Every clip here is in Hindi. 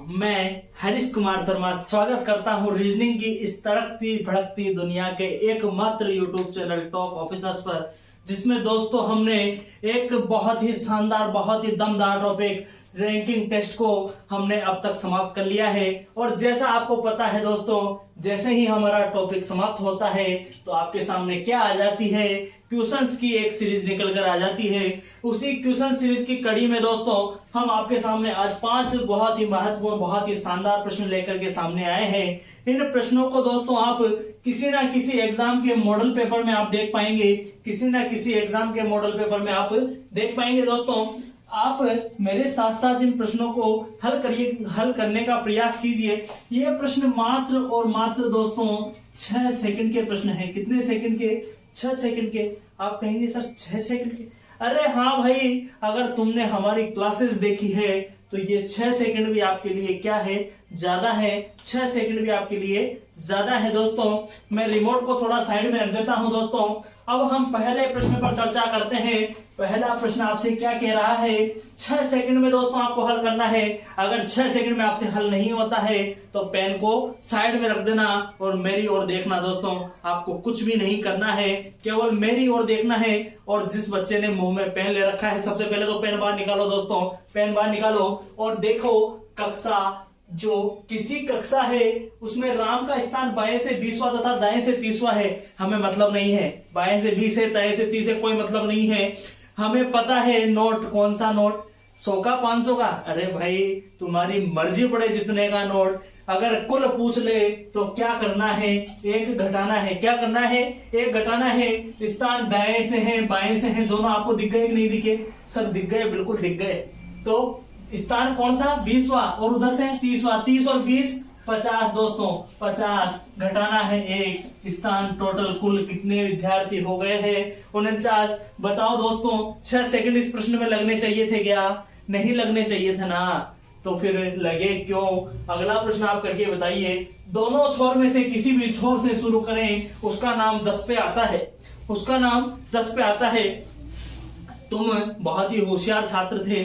मैं हरीश कुमार शर्मा स्वागत करता हूं रीजनिंग की इस तड़कती भड़कती दुनिया के एकमात्र यूट्यूब चैनल टॉप ऑफिसर्स पर, जिसमें दोस्तों हमने एक बहुत ही शानदार, बहुत ही दमदार टॉपिक रैंकिंग टेस्ट को हमने अब तक समाप्त कर लिया है। और जैसा आपको पता है दोस्तों, जैसे ही हमारा टॉपिक समाप्त होता है तो आपके सामने क्या आ जाती है, क्वेश्चंस की एक सीरीज निकल कर आ जाती है। उसी क्वेश्चन सीरीज की कड़ी में दोस्तों हम आपके सामने आज 5 बहुत ही महत्वपूर्ण, बहुत ही शानदार प्रश्न लेकर के सामने आए हैं। इन प्रश्नों को दोस्तों आप किसी ना किसी एग्जाम के मॉडल पेपर में आप देख पाएंगे, किसी ना किसी एग्जाम के मॉडल पेपर में आप देख पाएंगे। दोस्तों आप मेरे साथ साथ इन प्रश्नों को हल करने का प्रयास कीजिए। ये प्रश्न मात्र और मात्र दोस्तों 6 सेकंड के प्रश्न है। कितने सेकंड के? 6 सेकंड के। आप कहेंगे सर 6 सेकंड के? अरे हाँ भाई, अगर तुमने हमारी क्लासेस देखी है तो ये 6 सेकंड भी आपके लिए क्या है, ज्यादा है। 6 सेकंड भी आपके लिए ज्यादा है। दोस्तों मैं रिमोट को थोड़ा साइड में रख देता हूं। दोस्तों अब हम पहले प्रश्न पर चर्चा करते हैं। पहला प्रश्न आपसे क्या कह रहा है? 6 सेकंड में दोस्तों आपको हल करना है। अगर 6 सेकंड में आपसे हल नहीं होता है तो पेन को साइड में रख देना और मेरी ओर देखना। दोस्तों आपको कुछ भी नहीं करना है, केवल मेरी ओर देखना है। और जिस बच्चे ने मुंह में पेन ले रखा है, सबसे पहले तो पेन बाहर निकालो। दोस्तों पेन बाहर निकालो और देखो कक्षा, जो किसी कक्षा है उसमें राम का स्थान बाएं से 20वां तथा दाएं से 30वां है। हमें मतलब नहीं है बाएं से 20 है, दाएं से 30 है, कोई मतलब नहीं है। हमें पता है नोट कौन सा नोट, 100 का 500 का। अरे भाई तुम्हारी मर्जी पड़े जितने का नोट। अगर कुल पूछ ले तो क्या करना है? एक घटाना है। क्या करना है? एक घटाना है। स्थान दाएं से है बाएं से है, दोनों आपको दिख गए कि नहीं दिखे? सर दिख गए, बिल्कुल दिख गए। तो स्थान कौन सा? 20वां और उधर से 30वां। 30 और 20 50। दोस्तों 50 घटाना है एक स्थान। टोटल कुल कितने विद्यार्थी हो गए हैं? 49। बताओ दोस्तों 6 सेकंड इस प्रश्न में लगने चाहिए थे क्या? नहीं लगने चाहिए थे ना, तो फिर लगे क्यों? अगला प्रश्न आप करके बताइए। दोनों छोर में से किसी भी छोर से शुरू करें, उसका नाम 10 पे आता है। उसका नाम 10 पे आता है। तुम बहुत ही होशियार छात्र थे।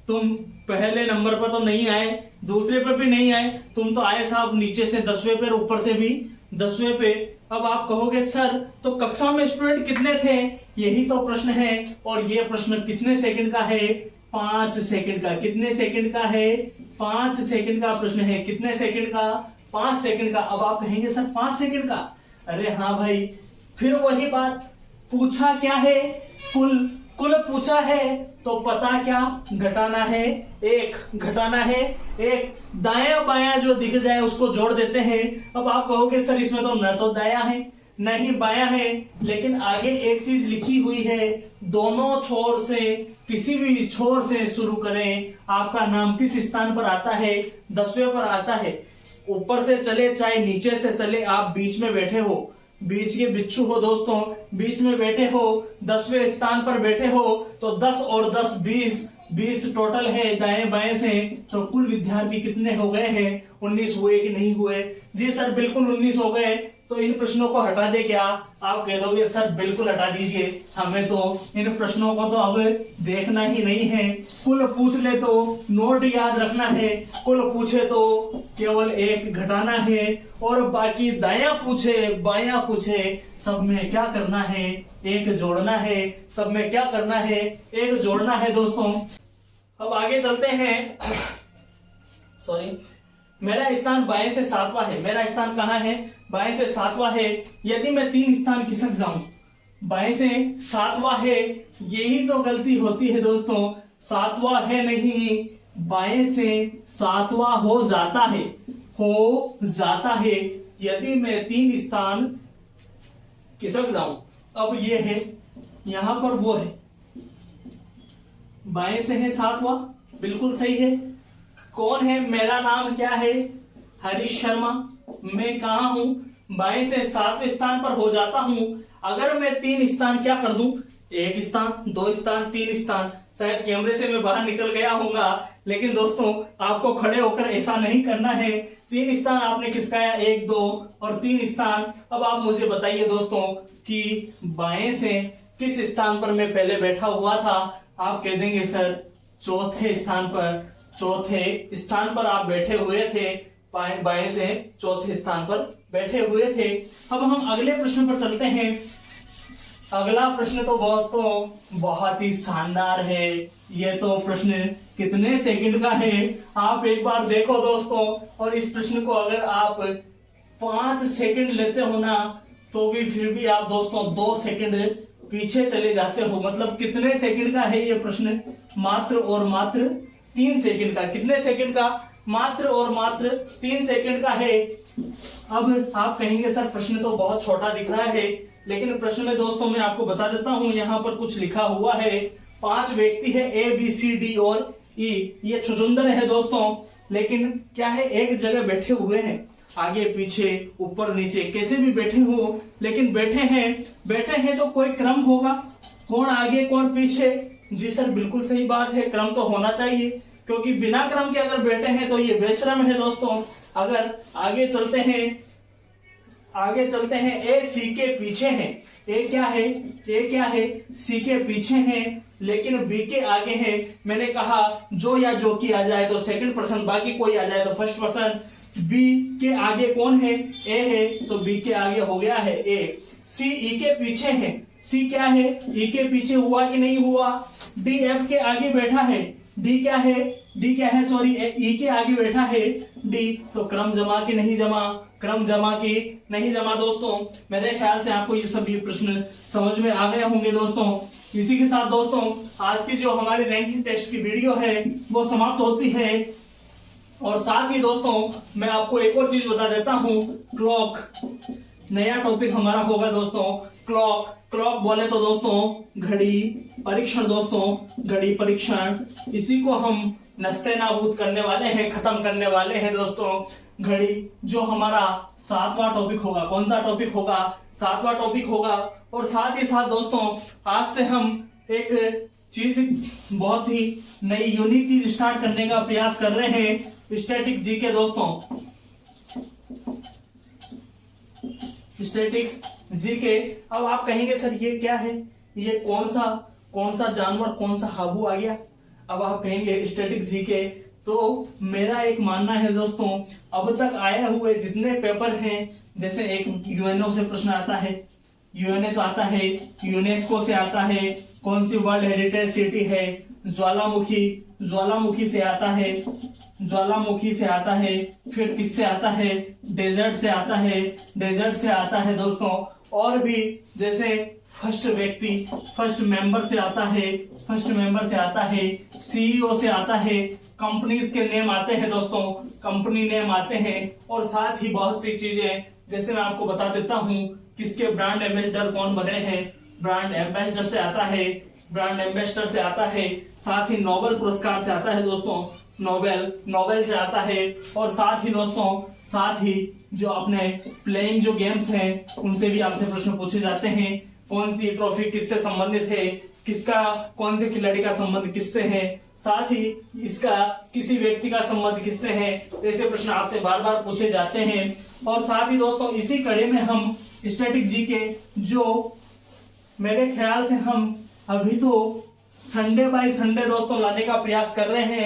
तुम पहले नंबर पर तो नहीं आए, दूसरे पर भी नहीं आए, तुम तो आए साहब नीचे से 10वें पे, ऊपर से भी 10वें पे। अब आप कहोगे सर तो कक्षा में स्टूडेंट कितने थे? यही तो प्रश्न है। और ये प्रश्न कितने सेकंड का है? 5 सेकंड का। कितने सेकंड का है? 5 सेकंड का प्रश्न है। कितने सेकंड का? 5 सेकंड का। अब आप कहेंगे सर 5 सेकंड का? अरे हाँ भाई, फिर वही बात, पूछा क्या है? कुल पूछा है तो पता क्या? घटाना है एक। घटाना है एक। दायां बायां जो दिख जाए उसको जोड़ देते हैं। अब आप कहोगे सर इसमें तो न तो दायां है न ही बायां है, लेकिन आगे एक चीज लिखी हुई है, दोनों छोर से किसी भी छोर से शुरू करें। आपका नाम किस स्थान पर आता है? 10वें पर आता है। ऊपर से चले चाहे नीचे से चले, आप बीच में बैठे हो, बीच के बिच्छू हो दोस्तों, बीच में बैठे हो, 10वें स्थान पर बैठे हो, तो 10 और 10 20 टोटल है दाएं बाएं से। तो कुल विद्यार्थी कितने हो गए हैं? 19 हुए कि नहीं हुए? जी सर बिल्कुल 19 हो गए। तो इन प्रश्नों को हटा दे क्या? आप कह दोगे सर बिल्कुल हटा दीजिए, हमें तो इन प्रश्नों को तो अब देखना ही नहीं है। कुल पूछ ले तो नोट याद रखना है, कुल पूछे तो केवल एक घटाना है, और बाकी दायां पूछे बायां पूछे सब में क्या करना है? एक जोड़ना है। सब में क्या करना है? एक जोड़ना है। दोस्तों अब आगे चलते हैं। सॉरी, मेरा स्थान बाएं से 7वां है। मेरा स्थान कहाँ है? बाएं से 7वां है। यदि मैं 3 स्थान खिसक जाऊं, बाएं से 7वां है, यही तो गलती होती है दोस्तों। 7वां है नहीं, बाएं से 7वां हो जाता है। हो जाता है यदि मैं 3 स्थान खिसक जाऊं। अब ये है, यहां पर वो है, बाएं से है 7वां, बिल्कुल सही है। कौन है? मेरा नाम क्या है? हरीश शर्मा। मैं कहा हूं? बाएं से 7वें स्थान पर हो जाता हूं। अगर मैं 3 स्थान क्या कर दूं? 1 स्थान, 2 स्थान, 3 स्थान। शायद कैमरे से मैं बाहर निकल गया हूँगा, लेकिन दोस्तों आपको खड़े होकर ऐसा नहीं करना है। 3 स्थान आपने खिसकाया, 1 2 और 3 स्थान। अब आप मुझे बताइए दोस्तों कि बाएं से किस स्थान पर मैं पहले बैठा हुआ था? आप कह देंगे सर 4थे स्थान पर। चौथे स्थान पर आप बैठे हुए थे, बाएं से चौथे स्थान पर बैठे हुए थे। अब हम अगले प्रश्न पर चलते हैं। अगला प्रश्न तो दोस्तों बहुत ही शानदार है। ये तो प्रश्न कितने सेकंड का है आप एक बार देखो दोस्तों, और इस प्रश्न को अगर आप 5 सेकंड लेते हो ना तो भी फिर भी आप दोस्तों 2 सेकंड पीछे चले जाते हो। मतलब कितने सेकंड का है ये प्रश्न? मात्र और मात्र 3 सेकंड का। कितने सेकंड का? मात्र और मात्र 3 सेकंड का है। अब आप कहेंगे सर प्रश्न तो बहुत छोटा दिख रहा है, लेकिन प्रश्न में दोस्तों मैं आपको बता देता हूं, यहाँ पर कुछ लिखा हुआ है। 5 व्यक्ति है, A B C D और E। ये छुचुंदर है दोस्तों, लेकिन क्या है, एक जगह बैठे हुए हैं, आगे पीछे ऊपर नीचे कैसे भी बैठे हो, लेकिन बैठे हैं तो कोई क्रम होगा। कौन आगे कौन पीछे? जी सर बिल्कुल सही बात है, क्रम तो होना चाहिए, क्योंकि बिना क्रम के अगर बैठे हैं तो ये बेशर्म है दोस्तों। अगर आगे चलते हैं, ए सी के पीछे है। ए क्या है? सी के पीछे है, लेकिन बी के आगे है। मैंने कहा जो या जो की आ जाए तो सेकंड पर्सन, बाकी कोई आ जाए तो फर्स्ट पर्सन। बी के आगे कौन है? ए है, तो बी के आगे हो गया है ए। सी ई के पीछे है। सी क्या है? ई के पीछे हुआ कि नहीं हुआ? डी एफ के आगे बैठा है। डी क्या है? सॉरी, ई के आगे बैठा है डी। तो क्रम जमा कि नहीं जमा? क्रम जमा कि नहीं जमा? दोस्तों मेरे ख्याल से आपको ये सभी प्रश्न समझ में आ गए होंगे दोस्तों। इसी के साथ दोस्तों आज की जो हमारी रैंकिंग टेस्ट की वीडियो है वो समाप्त होती है। और साथ ही दोस्तों मैं आपको एक और चीज बता देता हूं, क्लॉक नया टॉपिक हमारा होगा दोस्तों। क्लॉक बोले तो दोस्तों घड़ी परीक्षण। दोस्तों घड़ी परीक्षण, इसी को हम नस्ते नाबूद करने वाले हैं, खत्म करने वाले हैं दोस्तों। घड़ी जो हमारा 7वां टॉपिक होगा। कौन सा टॉपिक होगा? 7वां टॉपिक होगा। और साथ ही साथ दोस्तों आज से हम एक चीज, बहुत ही नई यूनिक चीज स्टार्ट करने का प्रयास कर रहे हैं, स्टैटिक जीके दोस्तों। Static GK. अब आप कहेंगे सर ये क्या है? ये कौन सा जानवर, कौन सा हाबू आ गया? अब आप कहेंगे स्टैटिक जीके। तो मेरा एक मानना है दोस्तों, अब तक आए हुए जितने पेपर हैं, जैसे एक यूएनओ से प्रश्न आता है, यूएनएस आता है, यूनेस्को से आता है, कौन सी वर्ल्ड हेरिटेज सिटी है, ज्वालामुखी से आता है, फिर किससे आता है? डेजर्ट से आता है दोस्तों। और भी जैसे फर्स्ट मेंबर से आता है, सीईओ से आता है, कंपनीज के नेम आते हैं दोस्तों, कंपनी नेम आते हैं। और साथ ही बहुत सी चीजें, जैसे मैं आपको बता देता हूं किसके ब्रांड एम्बेसडर कौन बने हैं। ब्रांड एम्बेसडर से आता है, साथ ही नोबेल पुरस्कार से आता है दोस्तों, नोबेल से आता है। और साथ ही जो अपने प्लेइंग जो गेम्स हैं उनसे भी आपसे प्रश्न पूछे जाते हैं। कौन सी ट्रॉफी किससे संबंधित है, कौन से खिलाड़ी का संबंध किससे है, साथ ही इसका किसी व्यक्ति का संबंध किससे है, ऐसे प्रश्न आपसे बार बार पूछे जाते हैं। और साथ ही दोस्तों इसी कड़ी में हम स्टैटिक जीके, जो मेरे ख्याल से हम अभी तो संडे बाय संडे दोस्तों लाने का प्रयास कर रहे हैं।